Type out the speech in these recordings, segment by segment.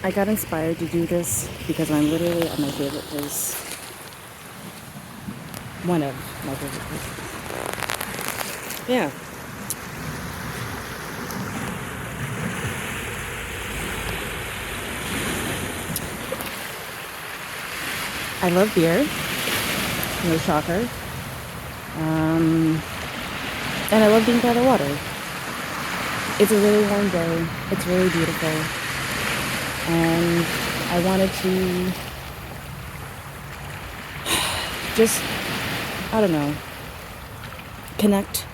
I got inspired to do this because I'm literally at my favorite place. One of my favorite places. Yeah. I love beer. No shocker. Um, and I love being by the water. It's a really warm day. It's really beautiful. And I wanted to just, I don't know, connect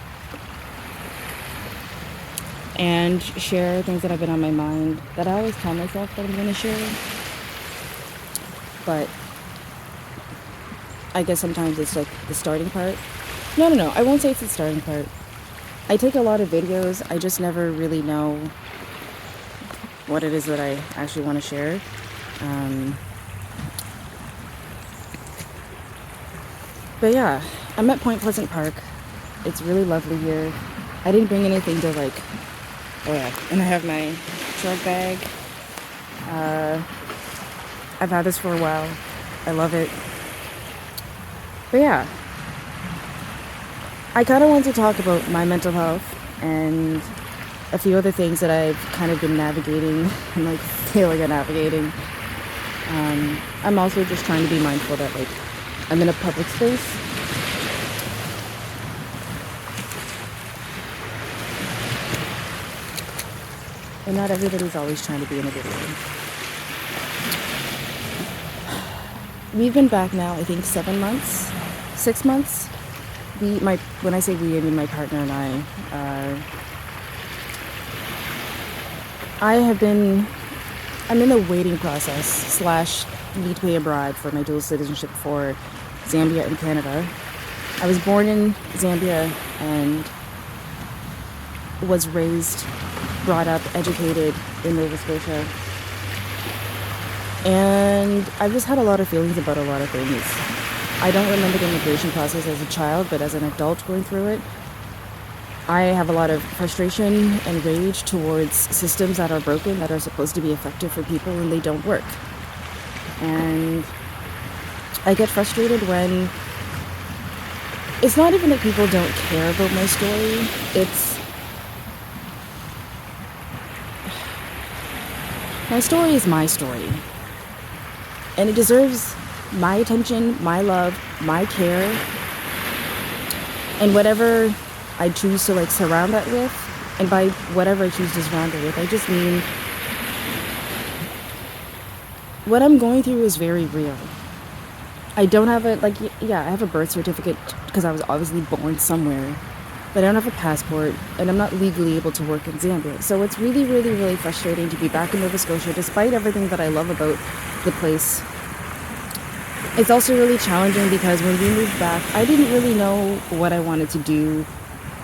and share things that have been on my mind that I always tell myself that I'm going to share. But I guess sometimes it's like the starting part. No. I won't say it's the starting part. I take a lot of videos. I just never really know what it is that I actually want to share. But yeah, I'm at Point Pleasant Park. It's really lovely here. I didn't bring anything to like, oh yeah, and I have my truck bag. I've had this for a while. I love it. But yeah, I kind of want to talk about my mental health and a few other things that I've kind of been navigating and like failing at navigating. I'm also just trying to be mindful that like I'm in a public space. And not everybody's always trying to be in a video. We've been back now, I think 7 months, 6 months. When I say we, I mean my partner and I'm in the waiting process / need to pay a bribe for my dual citizenship for Zambia and Canada. I was born in Zambia and was raised, brought up, educated in Nova Scotia. And I've just had a lot of feelings about a lot of things. I don't remember the immigration process as a child, but as an adult going through it, I have a lot of frustration and rage towards systems that are broken, that are supposed to be effective for people, and they don't work. And I get frustrated when it's not even that people don't care about my story. My story is my story. And it deserves my attention, my love, my care, and whatever I choose to like surround that with. And by whatever I choose to surround it with, I just mean what I'm going through is very real. I don't have I have a birth certificate because I was obviously born somewhere, but I don't have a passport and I'm not legally able to work in Zambia. So it's really, really, really frustrating to be back in Nova Scotia despite everything that I love about the place. It's also really challenging because when we moved back, I didn't really know what I wanted to do.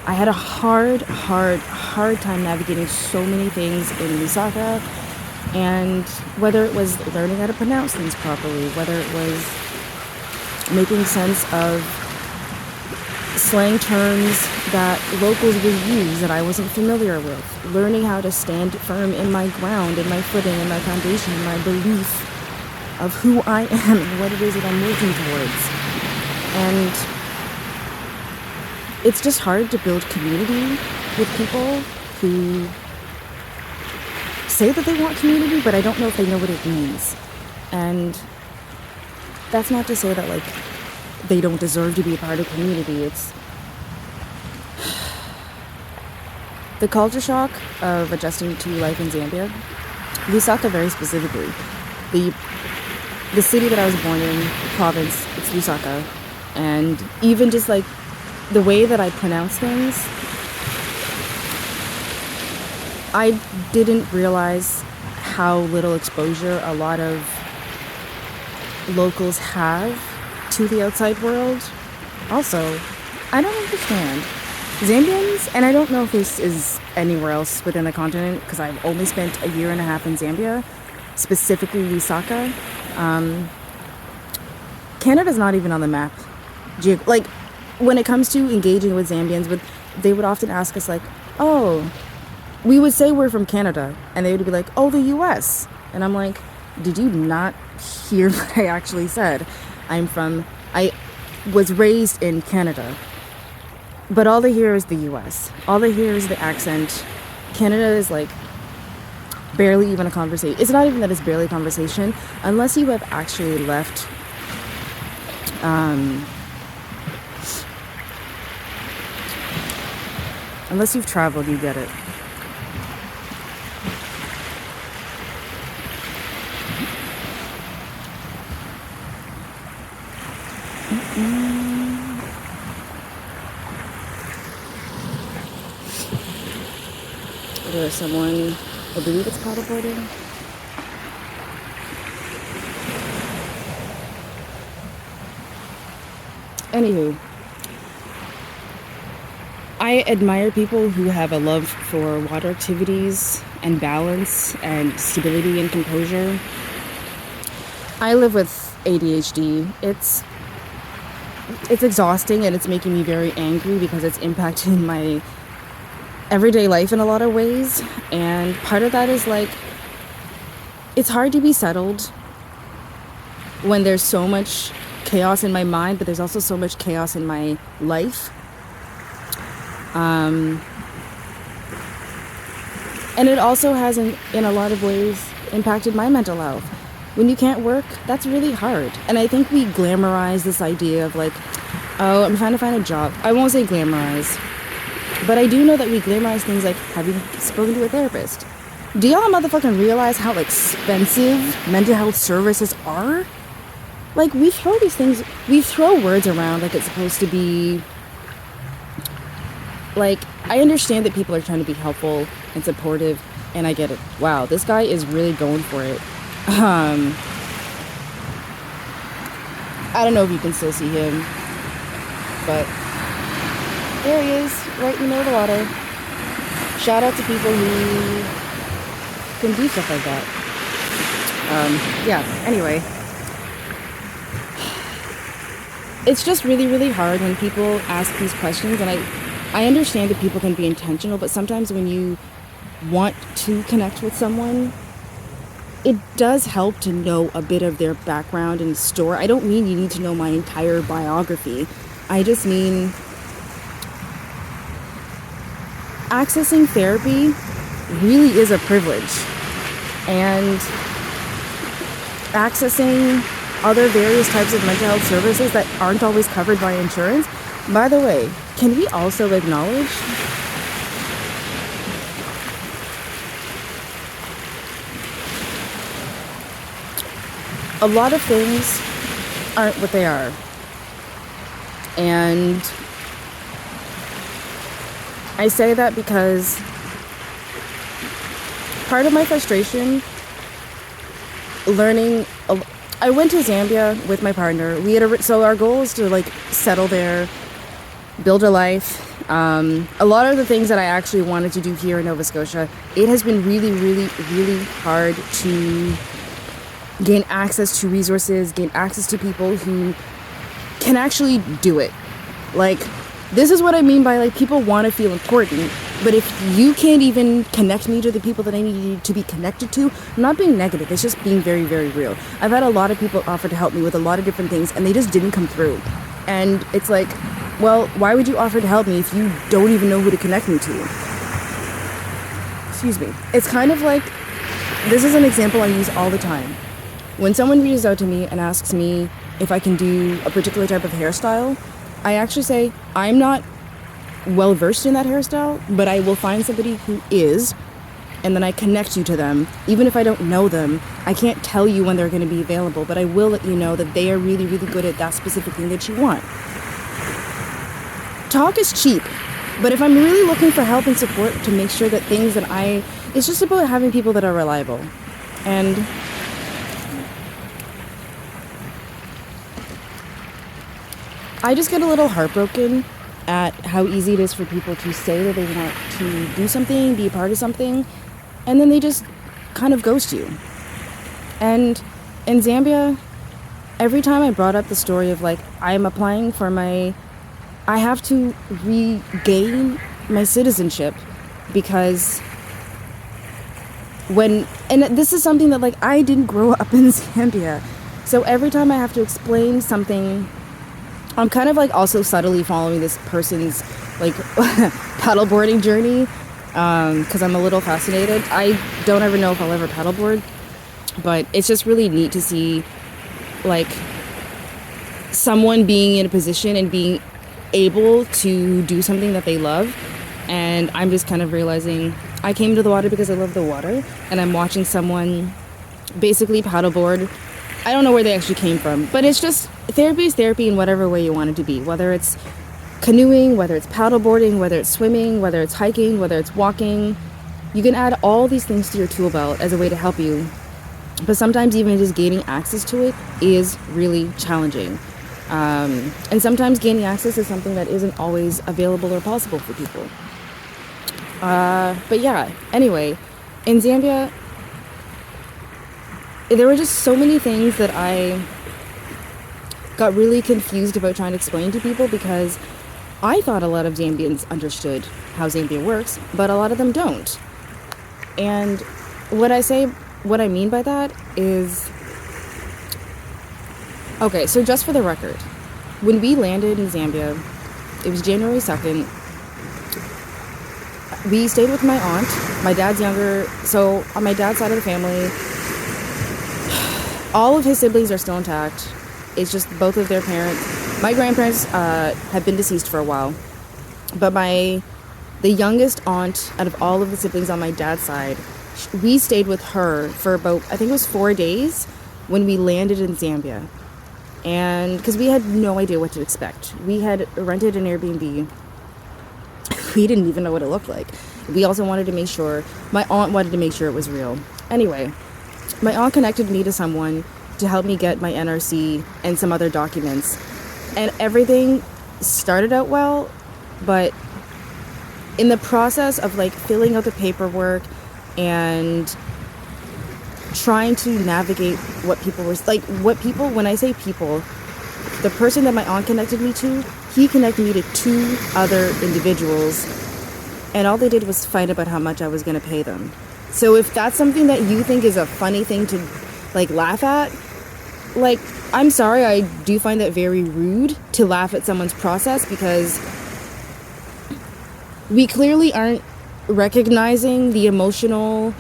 I had a hard time navigating so many things in Lusaka, and whether it was learning how to pronounce things properly, whether it was making sense of slang terms that locals would use that I wasn't familiar with, learning how to stand firm in my ground, in my footing, in my foundation, in my belief of who I am and what it is that I'm working towards. And it's just hard to build community with people who say that they want community, but I don't know if they know what it means. And that's not to say that like they don't deserve to be a part of community. It's the culture shock of adjusting to life in Zambia. Lusaka very specifically. The city that I was born in, province, it's Lusaka. And even just like the way that I pronounce things, I didn't realize how little exposure a lot of locals have to the outside world. Also, I don't understand. Zambians, and I don't know if this is anywhere else within the continent because I've only spent a year and a half in Zambia, specifically Lusaka. Canada's not even on the map. Like, when it comes to engaging with Zambians, they would often ask us like, oh, we would say we're from Canada, and they would be like, oh, the US. And I'm like, did you not hear what I actually said? I was raised in Canada, but all they hear is the US. All they hear is the accent. Canada is like barely even a conversation. It's not even that it's barely a conversation, unless you have actually left. Unless you've traveled, you get it. There's someone, I believe it's paddleboarding. Anywho, I admire people who have a love for water activities and balance and stability and composure. I live with ADHD. It's exhausting, and it's making me very angry because it's impacting my everyday life in a lot of ways. And part of that is like, it's hard to be settled when there's so much chaos in my mind, but there's also so much chaos in my life. And it also has, in a lot of ways, impacted my mental health. When you can't work, that's really hard. And I think we glamorize this idea of like, oh, I'm trying to find a job. I won't say glamorize, but I do know that we glamorize things like, have you spoken to a therapist? Do y'all motherfucking realize how expensive mental health services are? Like, we throw these things, we throw words around like it's supposed to be, like, I understand that people are trying to be helpful and supportive, and I get it. Wow, this guy is really going for it. I don't know if you can still see him, but there he is, right in the middle of the water. Shout out to people who can do stuff like that. Yeah, anyway. It's just really, really hard when people ask these questions, and I understand that people can be intentional, but sometimes when you want to connect with someone, it does help to know a bit of their background and story. I don't mean you need to know my entire biography. I just mean accessing therapy really is a privilege. And accessing other various types of mental health services that aren't always covered by insurance. By the way, can we also acknowledge a lot of things aren't what they are? And I say that because part of my frustration learning, I went to Zambia with my partner. We had so our goal is to like settle there, build a life. A lot of the things that I actually wanted to do here in Nova Scotia, it has been really, really, really hard to gain access to resources, gain access to people who can actually do it. Like, this is what I mean by like people want to feel important, but if you can't even connect me to the people that I need to be connected to, I'm not being negative, it's just being very, very real. I've had a lot of people offer to help me with a lot of different things, and they just didn't come through. And it's like, well, why would you offer to help me if you don't even know who to connect me to? Excuse me. It's kind of like, this is an example I use all the time. When someone reaches out to me and asks me if I can do a particular type of hairstyle, I actually say, I'm not well versed in that hairstyle, but I will find somebody who is, and then I connect you to them. Even if I don't know them, I can't tell you when they're going to be available, but I will let you know that they are really, really good at that specific thing that you want. Talk is cheap, but if I'm really looking for help and support to make sure that things that it's just about having people that are reliable. And I just get a little heartbroken at how easy it is for people to say that they want to do something, be a part of something, and then they just kind of ghost you. And in Zambia, every time I brought up the story of like, I'm applying for I have to regain my citizenship because and this is something that, like, I didn't grow up in Zambia. So every time I have to explain something, I'm kind of like also subtly following this person's like paddleboarding journey, because I'm a little fascinated. I don't ever know if I'll ever paddleboard, but it's just really neat to see like someone being in a position and being able to do something that they love. And I'm just kind of realizing I came to the water because I love the water, and I'm watching someone basically paddleboard. I don't know where they actually came from, but it's just therapy is therapy in whatever way you want it to be, whether it's canoeing, whether it's paddleboarding, whether it's swimming, whether it's hiking, whether it's walking. You can add all these things to your tool belt as a way to help you, but sometimes even just gaining access to it is really challenging. And sometimes gaining access is something that isn't always available or possible for people. But yeah, anyway, in Zambia, there were just so many things that I got really confused about trying to explain to people, because I thought a lot of Zambians understood how Zambia works, but a lot of them don't. And what I mean by that is, okay, so just for the record, when we landed in Zambia, it was January 2nd. We stayed with my aunt. My dad's younger, so on my dad's side of the family, all of his siblings are still intact. It's just both of their parents. My grandparents have been deceased for a while, but the youngest aunt out of all of the siblings on my dad's side, we stayed with her for about, I think it was 4 days when we landed in Zambia. And because we had no idea what to expect. We had rented an Airbnb. We didn't even know what it looked like. We also wanted to make sure, my aunt wanted to make sure it was real. Anyway, my aunt connected me to someone to help me get my NRC and some other documents. And everything started out well, but in the process of like filling out the paperwork and trying to navigate what people were like, when I say people, the person that my aunt connected me to, he connected me to 2 other individuals, and all they did was fight about how much I was going to pay them. So if that's something that you think is a funny thing to like laugh at, like, I'm sorry, I do find that very rude to laugh at someone's process, because we clearly aren't recognizing the emotional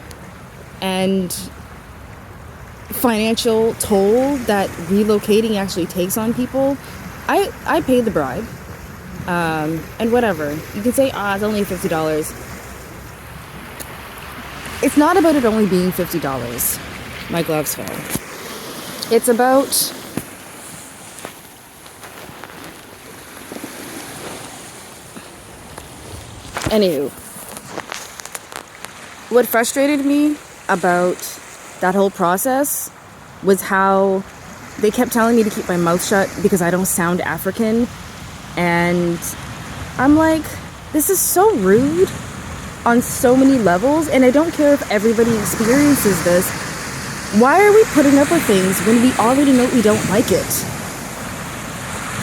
and financial toll that relocating actually takes on people. I paid the bribe, and whatever. You can say, it's only $50. It's not about it only being $50. My gloves fell. It's about anywho. What frustrated me about that whole process was how they kept telling me to keep my mouth shut because I don't sound African. And I'm like, this is so rude on so many levels, and I don't care if everybody experiences this. Why are we putting up with things when we already know we don't like it?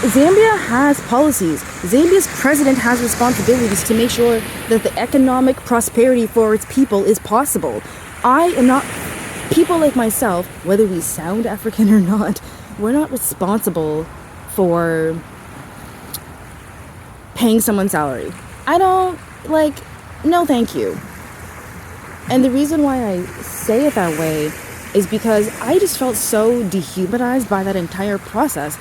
Zambia has policies. Zambia's president has responsibilities to make sure that the economic prosperity for its people is possible. I am not... People like myself, whether we sound African or not, we're not responsible for paying someone's salary. I don't, like, no thank you. And the reason why I say it that way is because I just felt so dehumanized by that entire process.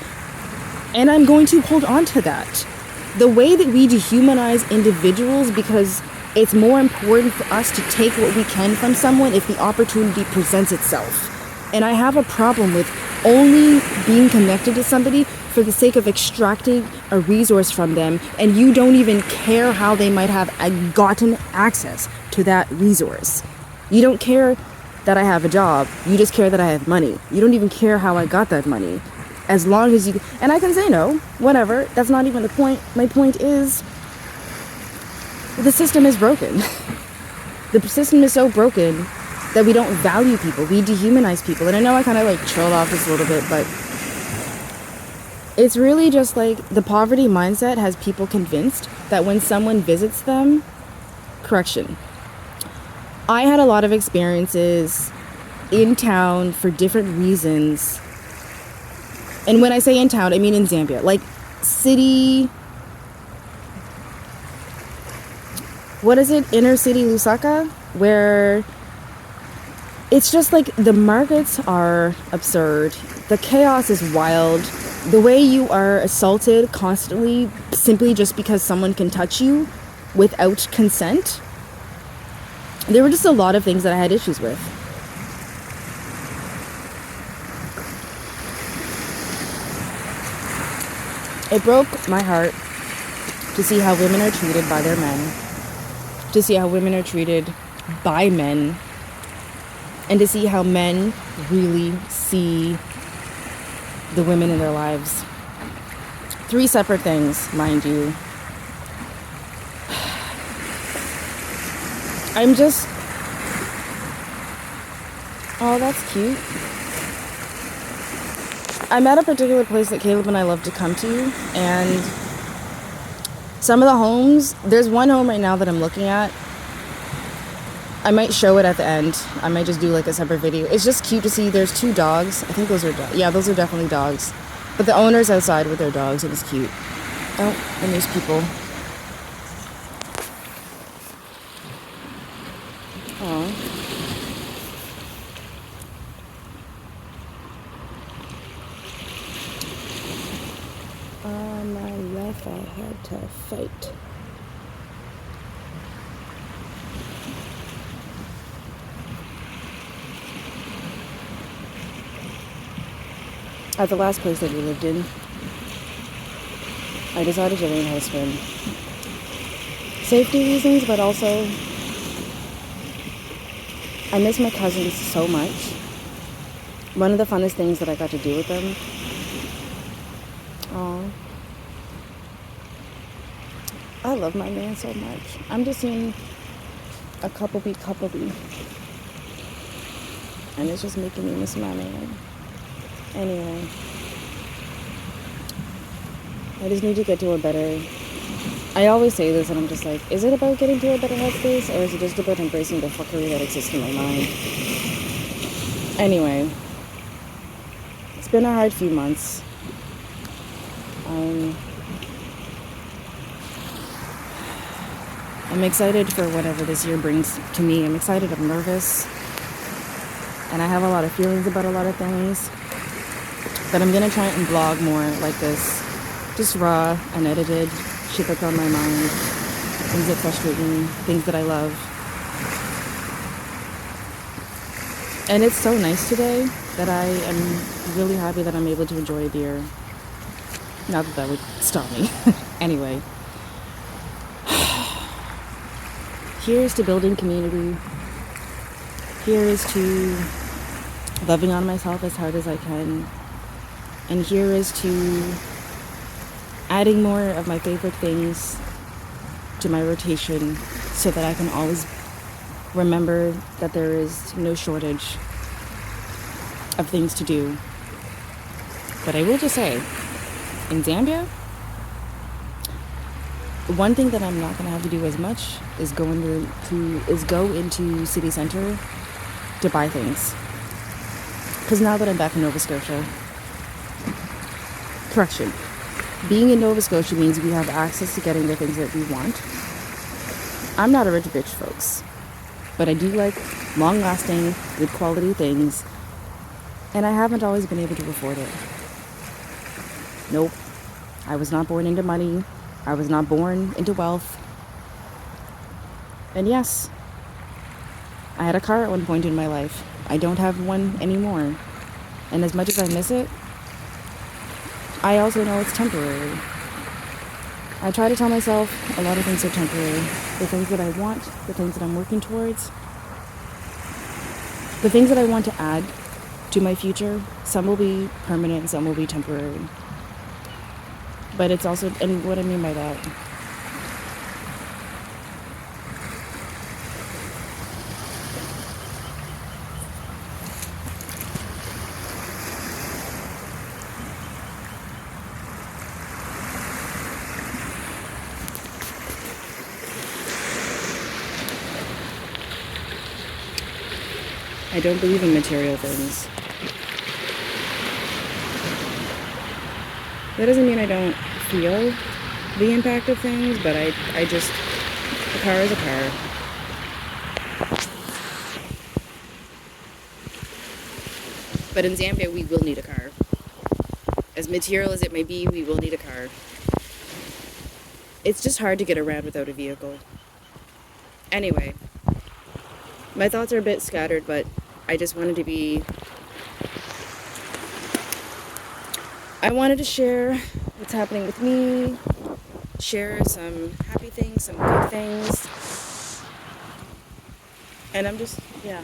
And I'm going to hold on to that. The way that we dehumanize individuals because it's more important for us to take what we can from someone if the opportunity presents itself. And I have a problem with only being connected to somebody for the sake of extracting a resource from them, and you don't even care how they might have gotten access to that resource. You don't care that I have a job, you just care that I have money. You don't even care how I got that money. As long as you... And I can say no, whatever, that's not even the point. My point is, the system is broken. The system is so broken that we don't value people. We dehumanize people. And I know I kind of like trailed off this a little bit, but it's really just like the poverty mindset has people convinced that when someone visits them, correction, I had a lot of experiences in town for different reasons. And when I say in town, I mean in Zambia. Like city, what is it? Inner city Lusaka, where it's just like the markets are absurd. The chaos is wild. The way you are assaulted constantly simply just because someone can touch you without consent. There were just a lot of things that I had issues with. It broke my heart to see how women are treated by their men, to see how women are treated by men, and to see how men really see the women in their lives. 3 separate things, mind you. I'm just... Oh, that's cute. I'm at a particular place that Caleb and I love to come to, and some of the homes, there's one home right now that I'm looking at. I might show it at the end. I might just do like a separate video. It's just cute to see. There's 2 dogs. I think those are yeah, those are definitely dogs. But the owner's outside with their dogs. It was cute. Oh, and there's people. Oh. On my left, I had to fight. At the last place that we lived in, I decided to learn how to swim. Safety reasons, but also I miss my cousins so much. One of the funnest things that I got to do with them. Oh, I love my man so much. I'm just seeing a couple be. And it's just making me miss my man. Anyway, I just need to get to a better... I always say this and I'm just like, is it about getting to a better headspace, or is it just about embracing the fuckery that exists in my mind? Anyway, it's been a hard few months. I'm excited for whatever this year brings to me. I'm excited, I'm nervous, and I have a lot of feelings about a lot of things. But I'm gonna try and vlog more like this, just raw, unedited, shit that's on my mind, things that frustrate me, things that I love. And it's so nice today that I am really happy that I'm able to enjoy a beer. Not that that would stop me. Anyway, here's to building community. Here is to loving on myself as hard as I can. And here is to adding more of my favorite things to my rotation so that I can always remember that there is no shortage of things to do. But I will just say, in Zambia, one thing that I'm not going to have to do as much is go into city center to buy things. Because now that I'm back in Nova Scotia, correction, being in Nova Scotia means we have access to getting the things that we want. I'm not a rich bitch, folks, but I do like long-lasting, good quality things, and I haven't always been able to afford it. Nope. I was not born into money. I was not born into wealth. And yes, I had a car at one point in my life. I don't have one anymore. And as much as I miss it, I also know it's temporary. I try to tell myself a lot of things are temporary. The things that I want, the things that I'm working towards, the things that I want to add to my future, some will be permanent, some will be temporary. But it's also, and what I mean by that, I don't believe in material things. That doesn't mean I don't feel the impact of things, but I just, a car is a car. But in Zambia, we will need a car. As material as it may be, we will need a car. It's just hard to get around without a vehicle. Anyway, my thoughts are a bit scattered, but I just wanted to be. I wanted to share what's happening with me, share some happy things, some good things. And I'm just, yeah,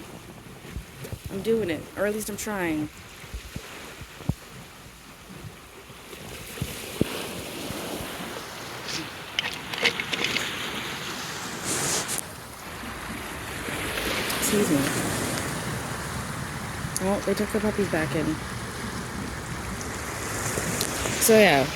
I'm doing it, or at least I'm trying. Excuse me. Oh, they took the puppies back in. So yeah,